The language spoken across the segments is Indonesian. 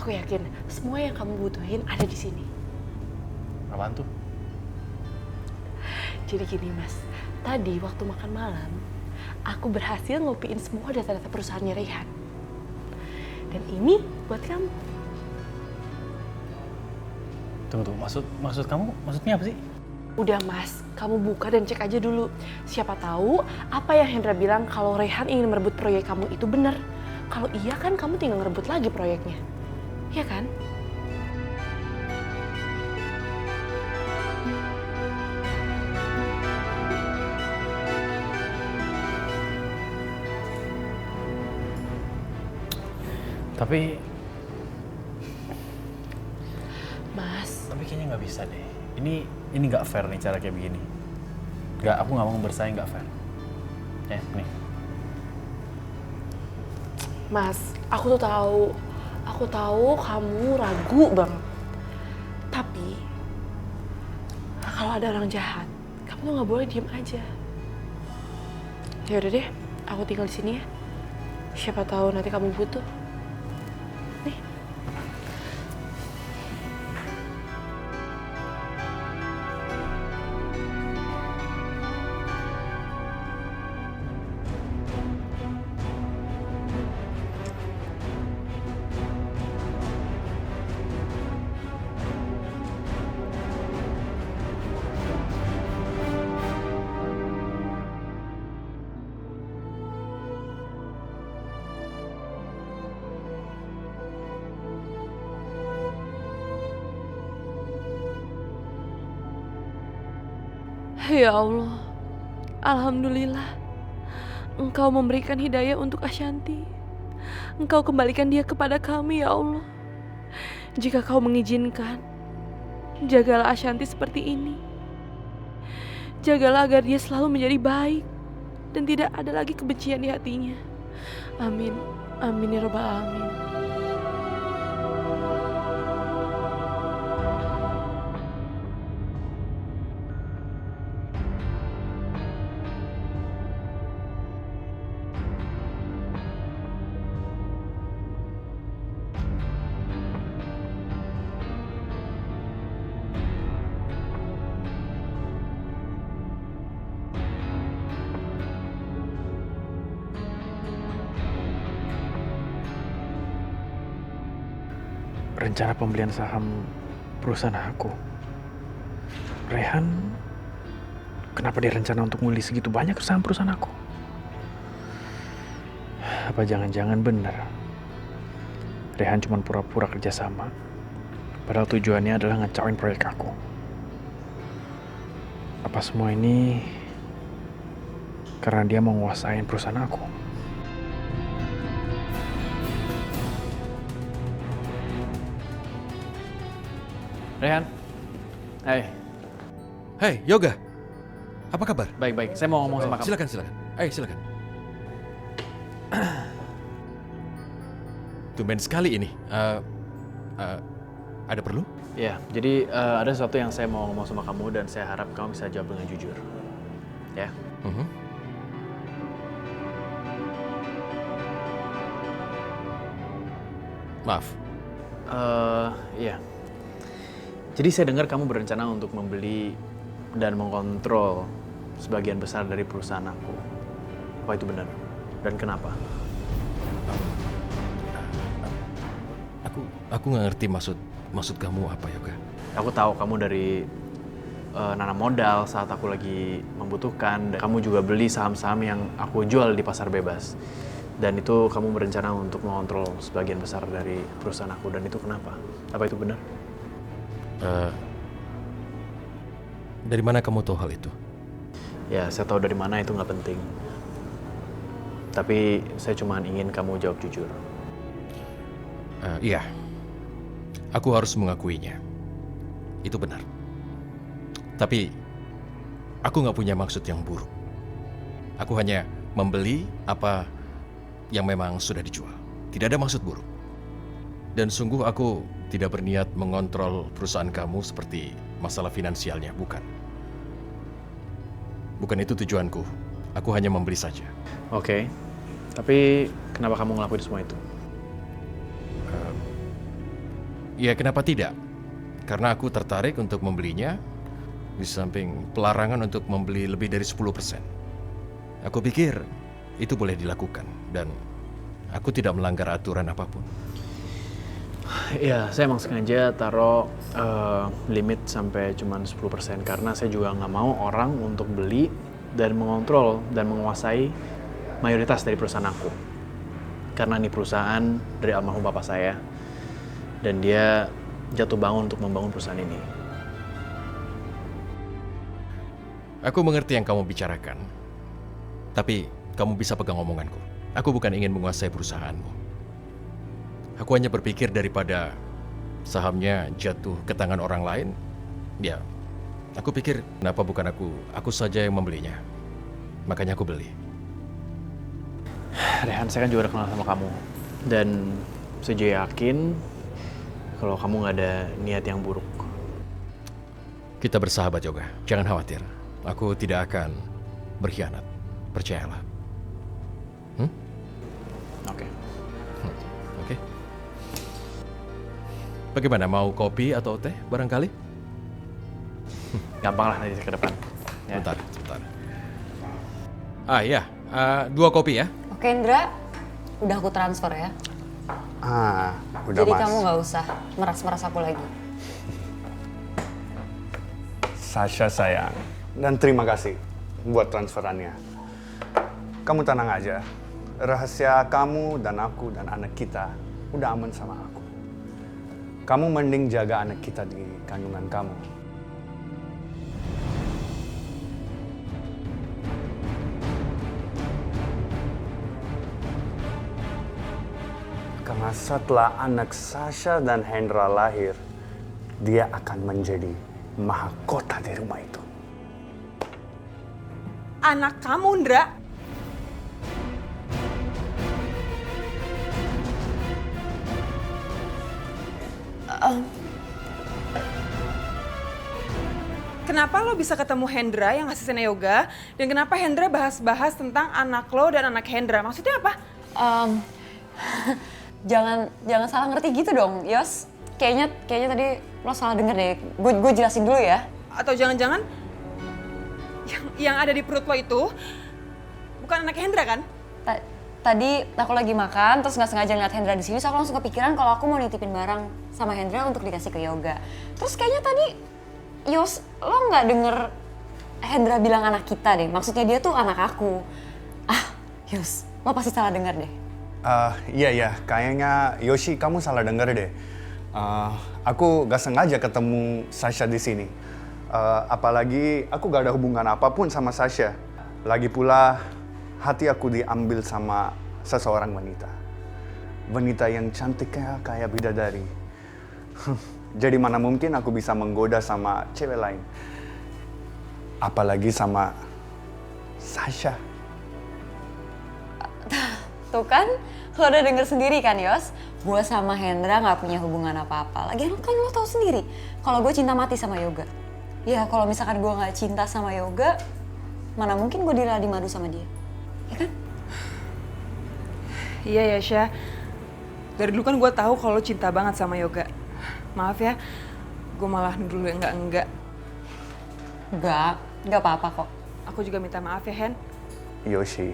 Aku yakin semua yang kamu butuhin ada di sini. Apaan tuh? Jadi gini Mas, tadi waktu makan malam, aku berhasil ngopiin semua data-data perusahaannya Reyhan. Dan ini buat kamu. Tunggu, maksud kamu, maksudnya apa sih? Udah Mas, kamu buka dan cek aja dulu. Siapa tahu apa yang Hendra bilang kalau Reyhan ingin merebut proyek kamu itu benar. Kalau iya kan kamu tinggal ngerebut lagi proyeknya. Iya kan? Tapi Mas, kayaknya nggak bisa deh. Ini nggak fair nih cara kayak begini. Aku nggak mau bersaing, nggak fair. Ya, nih. Mas, aku tahu kamu ragu banget. Tapi kalau ada orang jahat, kamu tuh nggak boleh diem aja. Ya udah deh, aku tinggal di sini ya. Siapa tahu nanti kamu butuh. Nih. Ya Allah, Alhamdulillah, Engkau memberikan hidayah untuk Ashanti. Engkau kembalikan dia kepada kami, ya Allah. Jika kau mengizinkan, jagalah Ashanti seperti ini. Jagalah agar dia selalu menjadi baik dan tidak ada lagi kebencian di hatinya. Amin, amin ya rabbal alamin. Rencana pembelian saham perusahaan aku. Reyhan, kenapa dia rencana untuk membeli segitu banyak saham perusahaan aku? Apa jangan-jangan benar? Reyhan cuma pura-pura kerjasama, padahal tujuannya adalah ngacauin proyek aku. Apa semua ini karena dia mau nguasain perusahaan aku? Reyhan. Hai. Hai, Yoga. Apa kabar? Baik. Saya mau ngomong sama kamu. Silakan. Silakan. Tumben sekali ini. Ada perlu? Ya, jadi ada sesuatu yang saya mau ngomong sama kamu dan saya harap kamu bisa jawab dengan jujur. Ya. Maaf. Iya. Jadi saya dengar kamu berencana untuk membeli dan mengontrol sebagian besar dari perusahaan aku. Apa itu benar? Dan kenapa? Aku nggak ngerti maksud kamu apa, Yoga. Aku tahu kamu dari nanam modal saat aku lagi membutuhkan. Dan kamu juga beli saham-saham yang aku jual di pasar bebas. Dan itu kamu berencana untuk mengontrol sebagian besar dari perusahaan aku. Dan itu kenapa? Apa itu benar? Dari mana kamu tahu hal itu? Ya, saya tahu dari mana itu nggak penting. Tapi saya cuma ingin kamu jawab jujur. Iya, aku harus mengakuinya. Itu benar. Tapi aku nggak punya maksud yang buruk. Aku hanya membeli apa yang memang sudah dijual. Tidak ada maksud buruk. Dan sungguh aku tidak berniat mengontrol perusahaan kamu seperti masalah finansialnya, bukan. Bukan itu tujuanku. Aku hanya membeli saja. Oke. Tapi kenapa kamu ngelakuin semua itu? Ya kenapa tidak? Karena aku tertarik untuk membelinya, di samping pelarangan untuk membeli lebih dari 10%. Aku pikir itu boleh dilakukan dan aku tidak melanggar aturan apapun. Ya, saya emang sengaja taruh limit sampai cuma 10% karena saya juga nggak mau orang untuk beli dan mengontrol dan menguasai mayoritas dari perusahaan aku. Karena ini perusahaan dari almarhum bapak saya dan dia jatuh bangun untuk membangun perusahaan ini. Aku mengerti yang kamu bicarakan, tapi kamu bisa pegang omonganku. Aku bukan ingin menguasai perusahaanmu. Aku hanya berpikir daripada sahamnya jatuh ke tangan orang lain, ya, aku pikir kenapa bukan aku saja yang membelinya. Makanya aku beli. Rehan, saya kan juga udah kenal sama kamu. Dan saya juga yakin kalau kamu nggak ada niat yang buruk. Kita bersahabat juga, jangan khawatir. Aku tidak akan berkhianat, percayalah. Oke. Oke. Bagaimana, mau kopi atau teh barangkali? Gampang lah nanti ke depan. Ya. Bentar. Ya, 2 kopi ya. Oke Indra, udah aku transfer ya. Udah Jadi Mas. kamu nggak usah meras-meras aku lagi. Sasha sayang, dan terima kasih buat transferannya. Kamu tenang aja, rahasia kamu dan aku dan anak kita udah aman sama aku. Kamu mending jaga anak kita di kandungan kamu. Karena setelah anak Sasha dan Hendra lahir, dia akan menjadi mahkota di rumah itu. Anak kamu, Ndra. Kenapa lo bisa ketemu Hendra yang asisten yoga? Dan kenapa Hendra bahas-bahas tentang anak lo dan anak Hendra? Maksudnya apa? Jangan salah ngerti gitu dong, Yos. Kayaknya tadi lo salah denger deh. Gue jelasin dulu ya. Atau jangan-jangan yang ada di perut lo itu bukan anak Hendra kan? Tadi aku lagi makan, terus nggak sengaja ngeliat Hendra di sini, so aku langsung kepikiran kalau aku mau nitipin barang sama Hendra untuk dikasih ke yoga. Terus kayaknya tadi, Yos, lo nggak denger Hendra bilang anak kita deh. Maksudnya dia tuh anak aku. Yos, lo pasti salah denger deh. Iya, kayaknya Yoshi kamu salah denger deh. Aku gak sengaja ketemu Sasha di sini. Apalagi aku gak ada hubungan apapun sama Sasha. Lagi pula hati aku diambil sama seseorang wanita. Wanita yang cantik kayak bidadari. Jadi mana mungkin aku bisa menggoda sama cewek lain. Apalagi sama Sasha. Tuh kan, lo udah denger sendiri kan, Yos? Gue sama Hendra gak punya hubungan apa-apa. Lagian kan lo tau sendiri, kalau gue cinta mati sama yoga. Ya kalau misalkan gue gak cinta sama yoga, mana mungkin gue direla di madu sama dia. Ya kan? Iya ya, Syah. Dari dulu kan gue tahu kalau lo cinta banget sama yoga. Maaf ya, gue malah nuduh lo enggak. Gak apa-apa kok. Aku juga minta maaf ya, Hen. Yoshi,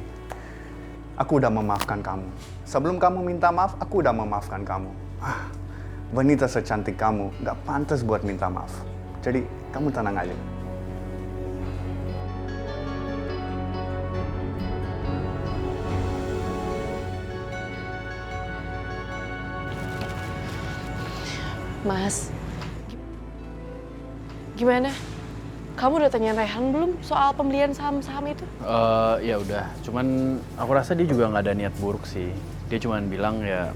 aku udah memaafkan kamu. Sebelum kamu minta maaf, aku udah memaafkan kamu. Wanita secantik kamu gak pantas buat minta maaf. Jadi, kamu tenang aja. Mas, gimana? Kamu udah tanya Rehan belum soal pembelian saham-saham itu? Ya udah, cuman aku rasa dia juga nggak ada niat buruk sih. Dia cuman bilang ya,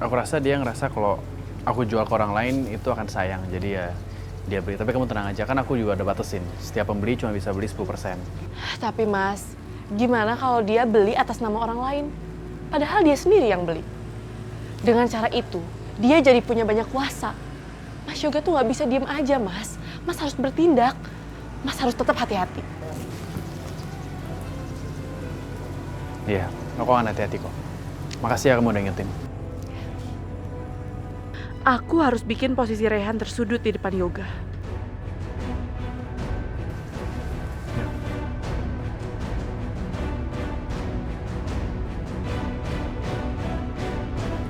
aku rasa dia ngerasa kalau aku jual ke orang lain itu akan sayang, jadi ya dia beli. Tapi kamu tenang aja, kan aku juga ada batasin. Setiap pembeli cuma bisa beli 10%. Tapi Mas, gimana kalau dia beli atas nama orang lain? Padahal dia sendiri yang beli. Dengan cara itu, dia jadi punya banyak kuasa. Mas Yoga tuh nggak bisa diem aja, Mas. Mas harus bertindak. Mas harus tetap hati-hati. Iya, aku akan hati-hati kok. Makasih ya kamu udah ingetin. Aku harus bikin posisi Rehan tersudut di depan Yoga.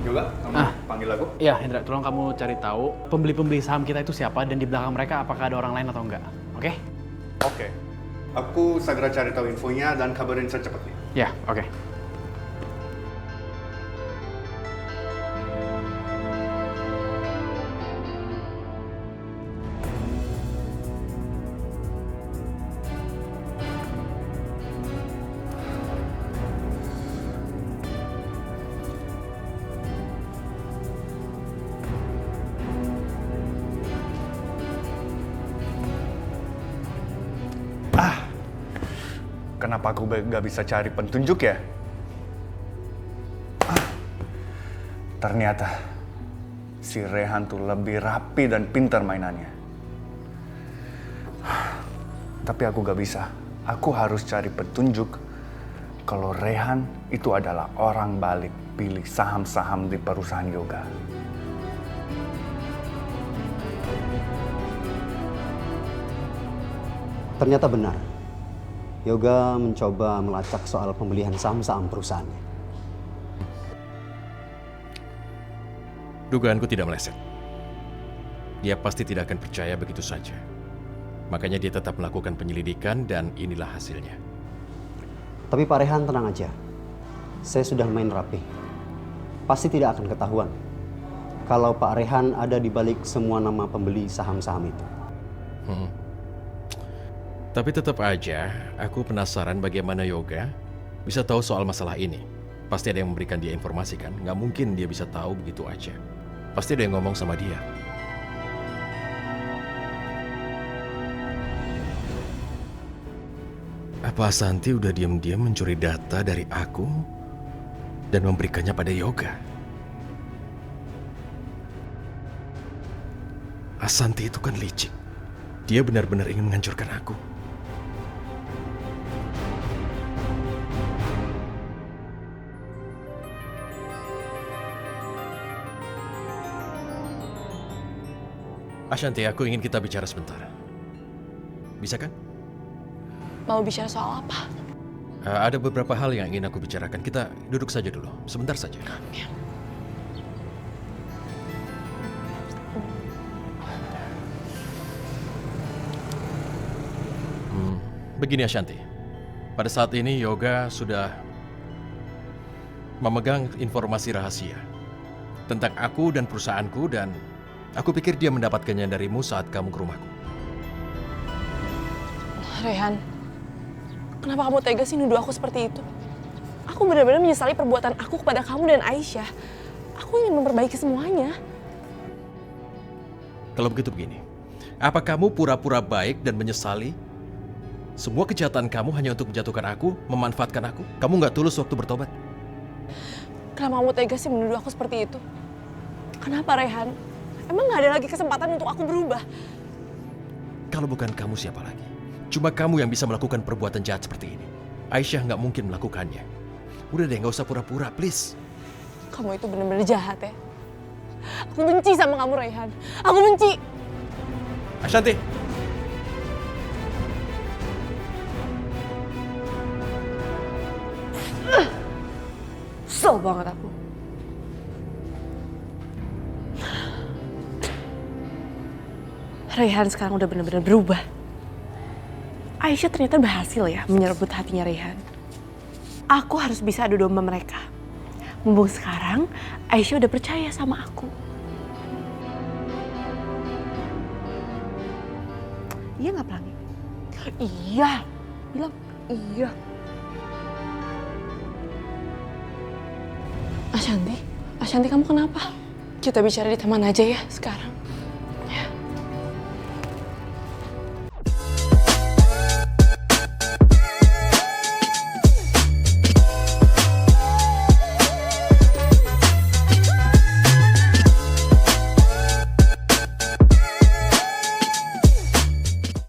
Yoga, kamu panggil aku? Ya, Hendra, tolong kamu cari tahu pembeli-pembeli saham kita itu siapa dan di belakang mereka apakah ada orang lain atau enggak. Oke? Oke. Aku segera cari tahu infonya dan kabarin secepatnya. Ya, oke. Kenapa aku gak bisa cari petunjuk ya? Ternyata si Rehan tuh lebih rapi dan pintar mainannya. Tapi aku gak bisa. Aku harus cari petunjuk kalau Rehan itu adalah orang balik pilih saham-saham di perusahaan Yoga. Ternyata benar. Yoga mencoba melacak soal pembelian saham-saham perusahaannya. Dugaanku tidak meleset. Dia pasti tidak akan percaya begitu saja. Makanya dia tetap melakukan penyelidikan dan inilah hasilnya. Tapi Pak Rehan tenang aja. Saya sudah main rapi. Pasti tidak akan ketahuan kalau Pak Rehan ada di balik semua nama pembeli saham-saham itu. Tapi tetap aja, aku penasaran bagaimana Yoga bisa tahu soal masalah ini. Pasti ada yang memberikan dia informasi kan? Nggak mungkin dia bisa tahu begitu aja. Pasti ada yang ngomong sama dia. Apa Asanti udah diam-diam mencuri data dari aku dan memberikannya pada Yoga? Asanti itu kan licik. Dia benar-benar ingin menghancurkan aku. Ashanti, aku ingin kita bicara sebentar. Bisa kan? Mau bicara soal apa? Ada beberapa hal yang ingin aku bicarakan. Kita duduk saja dulu, sebentar saja. Ya. Begini Ashanti, pada saat ini Yoga sudah memegang informasi rahasia tentang aku dan perusahaanku dan aku pikir dia mendapatkannya darimu saat kamu ke rumahku. Rehan, kenapa kamu tega sih nuduh aku seperti itu? Aku benar-benar menyesali perbuatan aku kepada kamu dan Aisyah. Aku ingin memperbaiki semuanya. Kalau begitu begini, apa kamu pura-pura baik dan menyesali semua kejahatan kamu hanya untuk menjatuhkan aku, memanfaatkan aku? Kamu nggak tulus waktu bertobat? Kenapa kamu tega sih menuduh aku seperti itu? Kenapa Rehan? Emang nggak ada lagi kesempatan untuk aku berubah? Kalau bukan kamu siapa lagi? Cuma kamu yang bisa melakukan perbuatan jahat seperti ini. Aisyah nggak mungkin melakukannya. Udah deh, nggak usah pura-pura, please. Kamu itu benar-benar jahat ya. Aku benci sama kamu Rehan. Aku benci. Ashanti! Kesel banget aku. Rehan sekarang udah benar-benar berubah. Aisyah ternyata berhasil ya menyerobot hatinya Rehan. Aku harus bisa adu domba mereka. Mumpung sekarang Aisyah udah percaya sama aku. Iya nggak Pelangi? Iya. Bilang iya. Ashanti kamu kenapa? Kita bicara di taman aja ya sekarang.